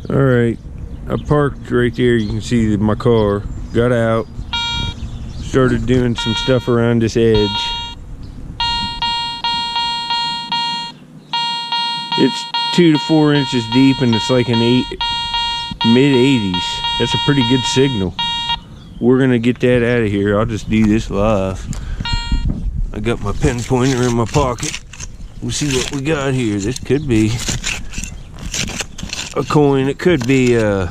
All right, I parked right there. You can see my car. Got out, started doing some stuff around this edge. It's 2 to 4 inches deep, and it's like an mid-80s. That's a pretty good signal. We're gonna get that out of here. I'll just do this live. I got my pen pointer in my pocket. We'll see what we got here. This could be a coin. It could be yeah,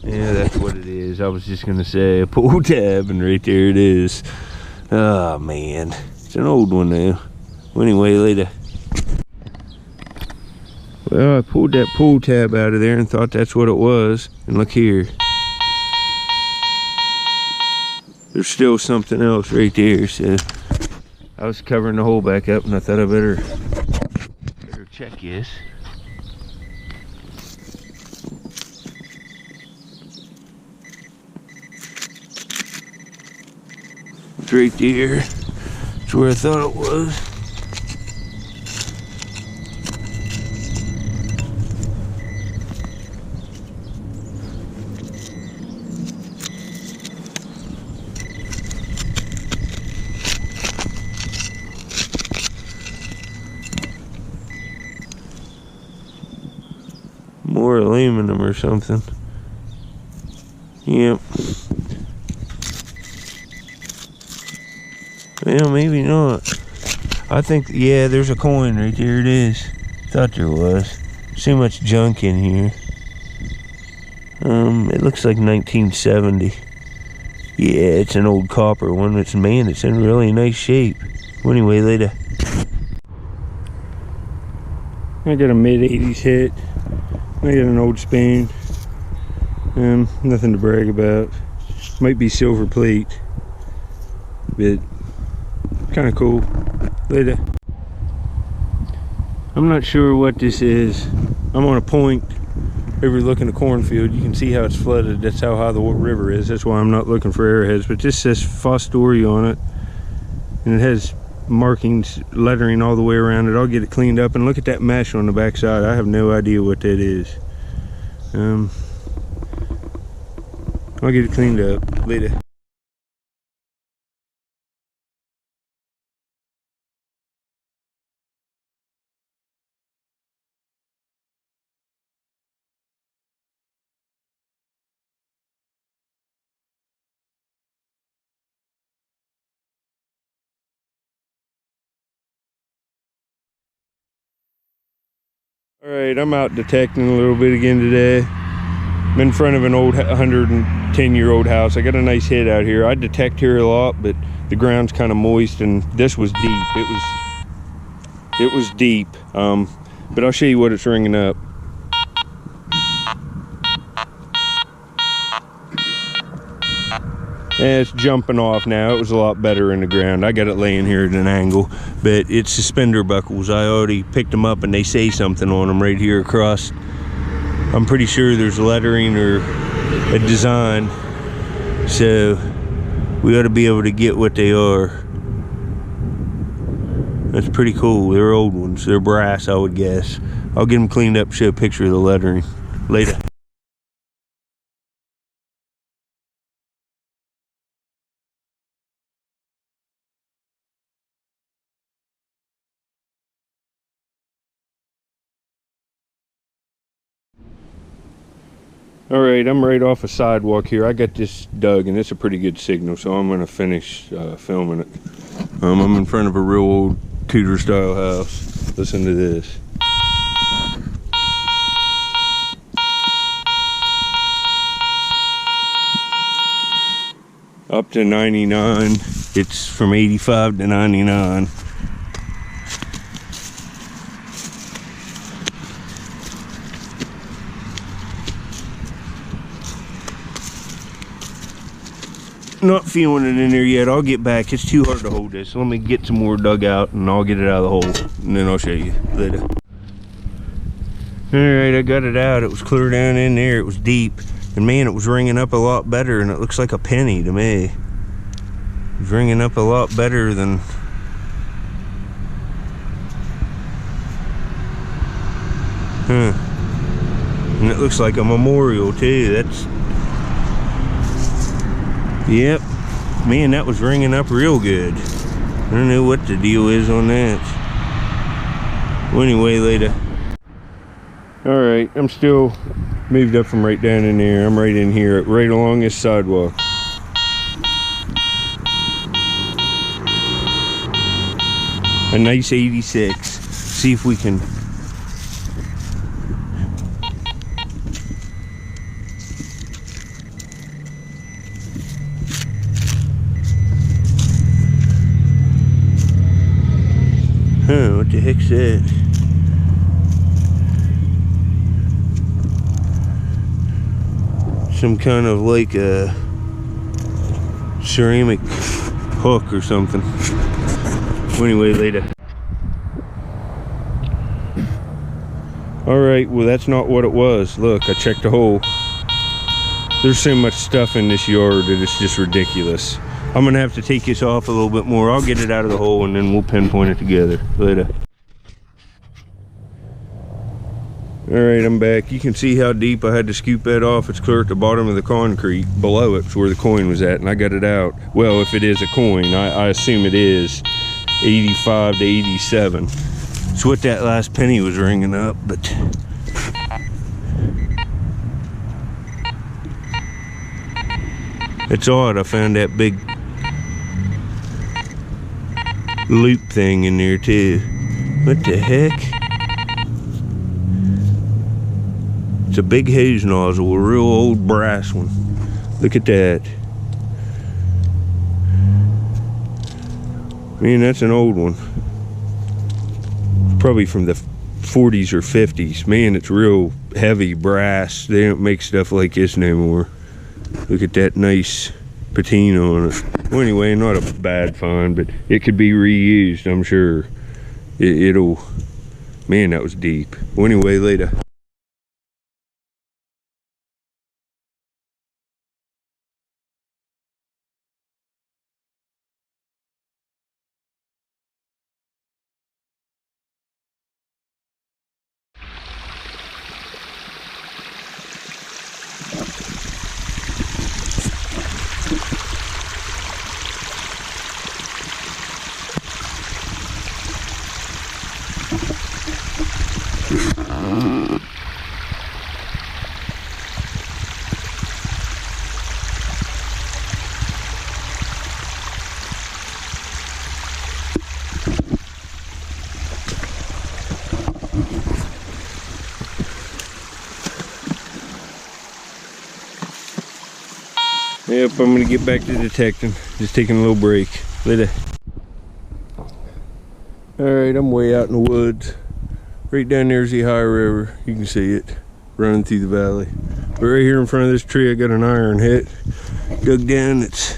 that's what it is. I was just gonna say a pull tab, and right there it is. Oh man, it's an old one now. Well, anyway, later. Well, I pulled that pull tab out of there and thought that's what it was. And look here. There's still something else right there. So I was covering the hole back up, and I thought I better check this. It's right there. It's where I thought it was. More aluminum or something. Yep. Well, maybe not. I think, yeah, there's a coin right there. It is. Thought there was. So much junk in here. It looks like 1970. Yeah, it's an old copper one. It's in really nice shape. Well, anyway, later. I got a mid-80s hit. I got an old spoon. Nothing to brag about. Might be silver plate, but kind of cool. Later. I'm not sure what this is. I'm on a point overlooking a cornfield. You can see how it's flooded. That's how high the river is. That's why I'm not looking for arrowheads. But this says Fostoria on it, and it has markings, lettering all the way around it. I'll get it cleaned up, and look at that mesh on the back side. I have no idea what that is. I'll get it cleaned up later. Alright, I'm out detecting a little bit again today. I'm in front of an old 110-year-old house. I got a nice hit out here. I detect here a lot, but the ground's kind of moist, and this was deep. It was deep. But I'll show you what it's ringing up. And it's jumping off now. It was a lot better in the ground. I got it laying here at an angle, but it's suspender buckles. I already picked them up, and they say something on them right here across. I'm pretty sure there's lettering or a design, so we ought to be able to get what they are. That's pretty cool. They're old ones. They're brass, I would guess. I'll get them cleaned up, show a picture of the lettering later. Alright, I'm right off a sidewalk here. I got this dug, and it's a pretty good signal, so I'm going to finish filming it. I'm in front of a real old Tudor style house. Listen to this. Up to 99. It's from 85 to 99. Not feeling it in there yet. I'll get back. It's too hard to hold this. Let me get some more dug out, and I'll get it out of the hole, and then I'll show you later. Alright, I got it out. It was clear down in there. It was deep, and man, it was ringing up a lot better, and it looks like a penny to me. It was ringing up a lot better than And it looks like a memorial too. That's, yep, man, that was ringing up real good. I don't know what the deal is on that. Well, anyway, later. All right, I'm still moved up from right down in there. I'm right in here, right along this sidewalk. A nice 86. See if we can. Huh, what the heck's that? Some kind of like a ceramic hook or something. Anyway, later. Alright, well that's not what it was. Look, I checked the hole. There's so much stuff in this yard that it's just ridiculous. I'm gonna have to take this off a little bit more. I'll get it out of the hole and then we'll pinpoint it together later. Alright, I'm back. You can see how deep I had to scoop that off. It's clear at the bottom of the concrete. Below it's where the coin was at, and I got it out. Well, if it is a coin, I assume it is 85 to 87. It's what that last penny was ringing up, but it's odd. I found that big loop thing in there too. What the heck? It's a big hose nozzle, a real old brass one. Look at that. Man, that's an old one. Probably from the 40s or 50s. Man, it's real heavy brass. They don't make stuff like this no more. Look at that nice patina on it. Well, anyway, not a bad find, but it could be reused, I'm sure. It'll, man, that was deep. Well, anyway, later. Yep, I'm gonna get back to detecting. Just taking a little break. Later. Alright, I'm way out in the woods. Right down there's the high river. You can see it running through the valley. But right here in front of this tree, I got an iron hit. Dug down, it's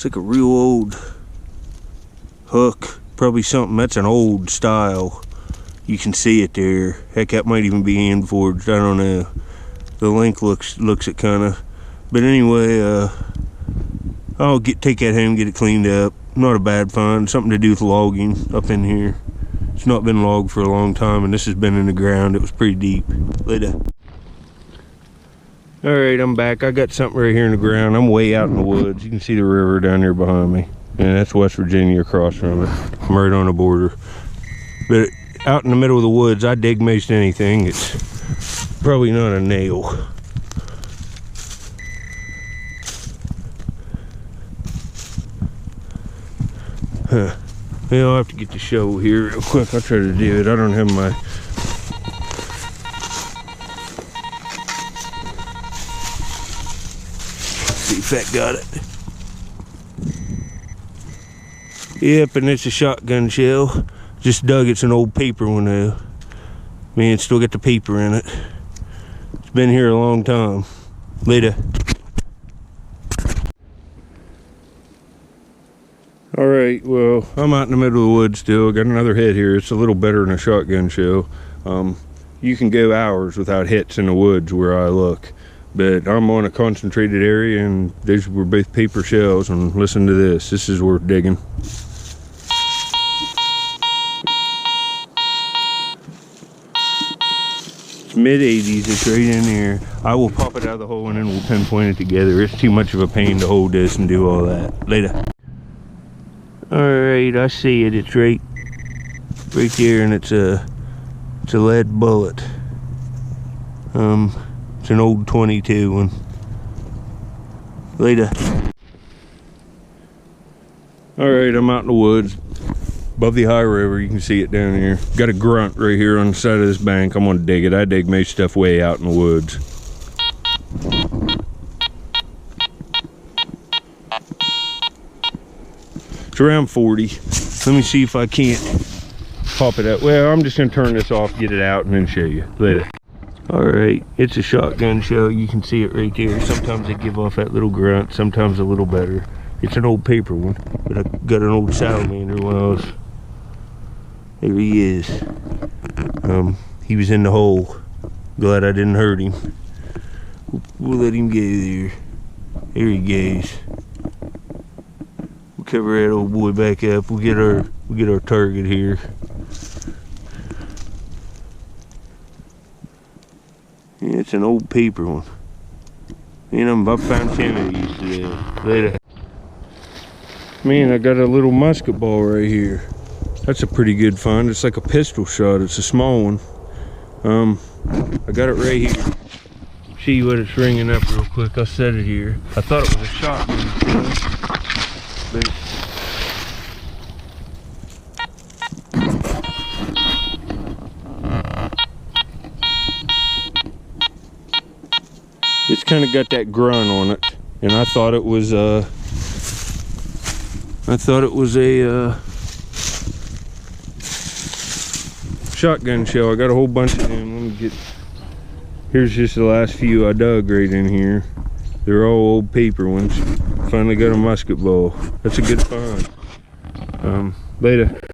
like a real old hook. Probably something, that's an old style. You can see it there. Heck, that might even be hand forged, I don't know. The link looks it kinda. But anyway, I'll take that home, get it cleaned up. Not a bad find, something to do with logging up in here. It's not been logged for a long time, and this has been in the ground. It was pretty deep. Later. Alright, I'm back. I got something right here in the ground. I'm way out in the woods. You can see the river down there behind me. And that's West Virginia across from it. I'm right on the border. But out in the middle of the woods, I dig most anything. It's probably not a nail. Huh. Well, I'll have to get the shovel here real quick. I'll try to do it. I don't have my... See if that got it. Yep, and it's a shotgun shell. Just dug. It's an old paper one though. Man, it's still got the paper in it. It's been here a long time. Later. Alright, well, I'm out in the middle of the woods still. Got another hit here. It's a little better than a shotgun shell. You can go hours without hits in the woods where I look. But I'm on a concentrated area, and these were both paper shells. And listen to this. This is worth digging. mid-80s. It's right in there. I will pop it out of the hole and then we'll pinpoint it together. It's too much of a pain to hold this and do all that. Later. Alright, I see it. It's right there, and it's a lead bullet. It's an old 22 one. Later. Alright, I'm out in the woods above the high river. You can see it down here. Got a grunt right here on the side of this bank. I'm gonna dig it. I dig my stuff way out in the woods. It's around 40. Let me see if I can't pop it out. Well, I'm just gonna turn this off, get it out, and then show you later. Alright, it's a shotgun shell. You can see it right there. Sometimes they give off that little grunt, sometimes a little better. It's an old paper one, but I got an old salamander when I was... There he is. He was in the hole. Glad I didn't hurt him. We'll let him go there. There he goes. We'll cover that old boy back up. We'll get our target here. Yeah, it's an old paper one. You know, I found 10 of these today. Later. Man, I got a little musket ball right here. That's a pretty good find. It's like a pistol shot. It's a small one. I got it right here. See what it's ringing up real quick. I'll set it here. I thought it was a shotgun, but it's kind of got that grunt on it, and I thought it was a shotgun shell. I got a whole bunch of them. Let me get. Here's just the last few I dug right in here. They're all old paper ones. Finally got a musket ball. That's a good find. Later.